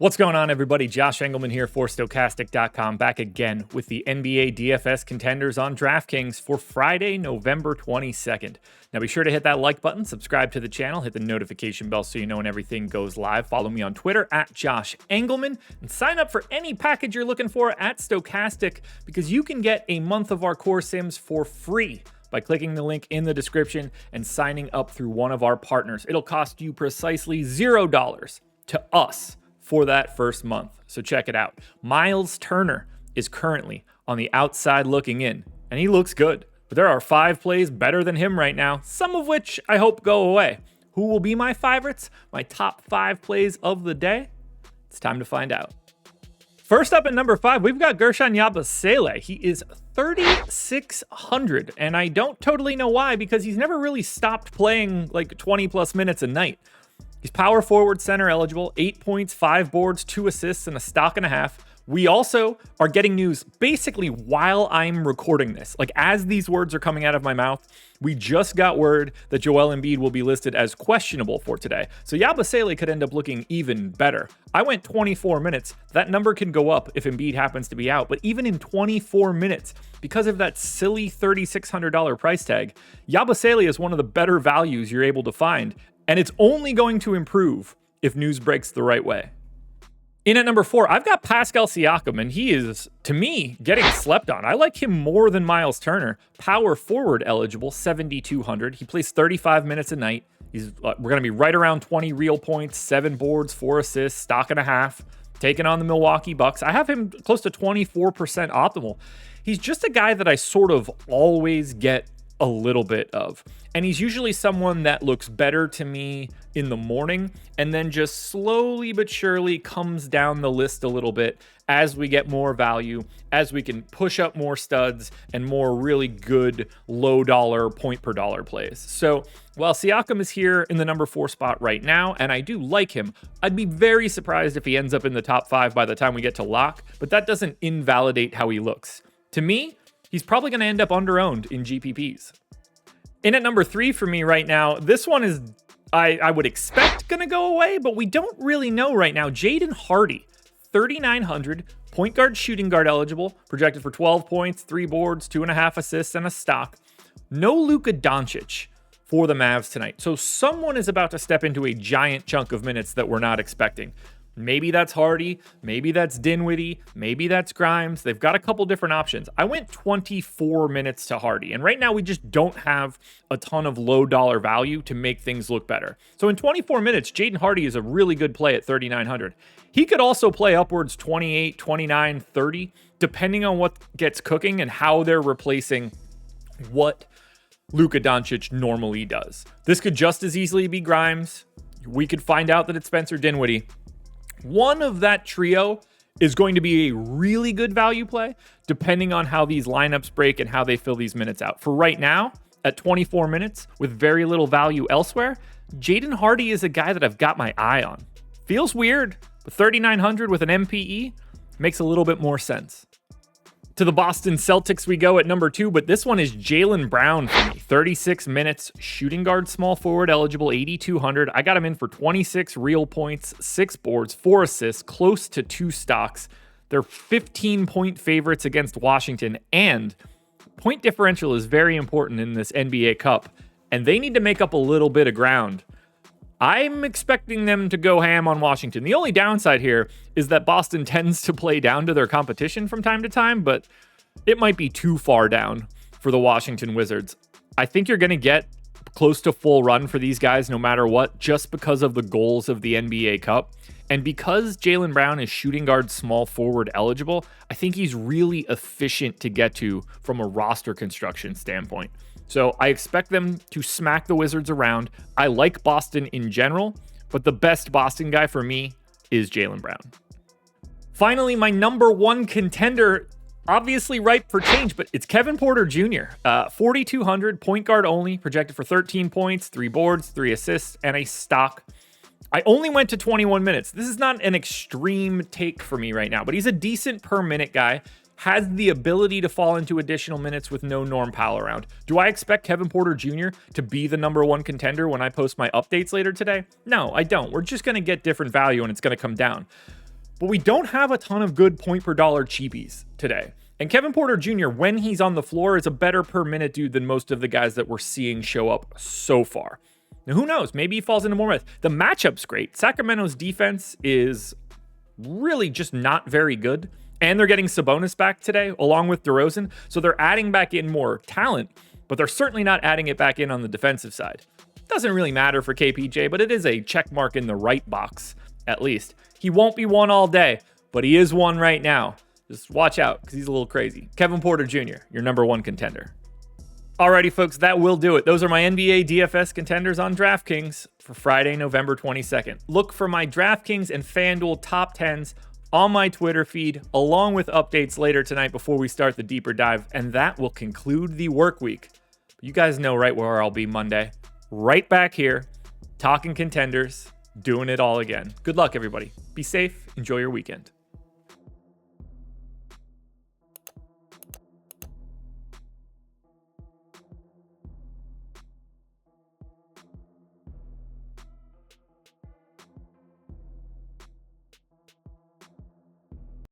What's going on, everybody? Josh Engleman here for Stokastic.com, back again with the NBA DFS contenders on DraftKings for Friday, November 22nd. Now be sure to hit that like button, subscribe to the channel, hit the notification bell so you know when everything goes live. Follow me on Twitter at Josh Engleman, and sign up for any package you're looking for at Stokastic, because you can get a month of our core sims for free by clicking the link in the description and signing up through one of our partners. It'll cost you precisely $0 to us for that first month. So check it out. Miles Turner is currently on the outside looking in, and he looks good. But there are 5 plays better than him right now, some of which I hope go away. Who will be my favorites? My top 5 plays of the day? It's time to find out. First up at number 5, we've got Gersan Yaba. He is 3,600, and I don't totally know why, because he's never really stopped playing like 20 plus minutes a night. He's power forward center eligible, 8 points, 5 boards, 2 assists, and a stock and a half. We also are getting news basically while I'm recording this. Like, as these words are coming out of my mouth, we just got word that Joel Embiid will be listed as questionable for today. So Yaba could end up looking even better. I went 24 minutes. That number can go up if Embiid happens to be out. But even in 24 minutes, because of that silly $3,600 price tag, Yaba is one of the better values you're able to find. And it's only going to improve if news breaks the right way. In at number 4, I've got Pascal Siakam, and he is, to me, getting slept on. I like him more than Miles Turner. Power forward eligible, 7,200. He plays 35 minutes a night. We're going to be right around 20 real points, 7 boards, 4 assists, stock and a half, taking on the Milwaukee Bucks. I have him close to 24% optimal. He's just a guy that I sort of always get a little bit of. And he's usually someone that looks better to me in the morning and then just slowly but surely comes down the list a little bit as we get more value, as we can push up more studs and more really good low dollar point per dollar plays. So while Siakam is here in the number 4 spot right now, and I do like him, I'd be very surprised if he ends up in the top 5 by the time we get to lock, but that doesn't invalidate how he looks. To me, he's probably going to end up under-owned in GPPs. In at number 3 for me right now, this one is, I would expect going to go away, but we don't really know right now. Jaden Hardy, 3,900, point guard, shooting guard eligible, projected for 12 points, 3 boards, 2.5 assists, and a stock. No Luka Doncic for the Mavs tonight. So someone is about to step into a giant chunk of minutes that we're not expecting. Maybe that's Hardy, maybe that's Dinwiddie, maybe that's Grimes. They've got a couple different options. I went 24 minutes to Hardy, and right now we just don't have a ton of low dollar value to make things look better. So in 24 minutes, Jaden Hardy is a really good play at 3,900. He could also play upwards 28, 29, 30, depending on what gets cooking and how they're replacing what Luka Doncic normally does. This could just as easily be Grimes. We could find out that it's Spencer Dinwiddie. One of that trio is going to be a really good value play, depending on how these lineups break and how they fill these minutes out. For right now, at 24 minutes, with very little value elsewhere, Jaden Hardy is a guy that I've got my eye on. Feels weird, but 3,900 with an MPE makes a little bit more sense. To the Boston Celtics we go at number 2, but this one is Jaylen Brown for me. 36 minutes, shooting guard, small forward eligible, 8,200. I got him in for 26 real points, 6 boards, 4 assists, close to 2 stocks. They're 15-point favorites against Washington, and point differential is very important in this NBA Cup, and they need to make up a little bit of ground. I'm expecting them to go ham on Washington. The only downside here is that Boston tends to play down to their competition from time to time, but it might be too far down for the Washington Wizards. I think you're going to get close to full run for these guys no matter what, just because of the goals of the NBA Cup. And because Jaylen Brown is shooting guard, small forward eligible, I think he's really efficient to get to from a roster construction standpoint. So I expect them to smack the Wizards around. I like Boston in general, but the best Boston guy for me is Jaylen Brown. Finally, my number 1 contender, obviously ripe for change, but it's Kevin Porter Jr. 4,200, point guard only, projected for 13 points, 3 boards, 3 assists, and a stock. I only went to 21 minutes. This is not an extreme take for me right now, but he's a decent per minute guy. Has the ability to fall into additional minutes with no Norm Powell around. Do I expect Kevin Porter Jr. to be the number 1 contender when I post my updates later today? No, I don't. We're just going to get different value and it's going to come down. but we don't have a ton of good point per dollar cheapies today. And Kevin Porter Jr., when he's on the floor, is a better per minute dude than most of the guys that we're seeing show up so far. Now, who knows? Maybe he falls into more minutes. The matchup's great. Sacramento's defense is really just not very good. And they're getting Sabonis back today, along with DeRozan. So they're adding back in more talent, but they're certainly not adding it back in on the defensive side. Doesn't really matter for KPJ, but it is a check mark in the right box, at least. He won't be one all day, but he is one right now. Just watch out, because he's a little crazy. Kevin Porter Jr., your number one contender. Alrighty, folks, that will do it. Those are my NBA DFS contenders on DraftKings for Friday, November 22nd. Look for my DraftKings and FanDuel top 10s on my Twitter feed, along with updates later tonight before we start the deeper dive, and that will conclude the work week. You guys know right where I'll be Monday. Right back here, talking contenders, doing it all again. Good luck, everybody. Be safe. Enjoy your weekend.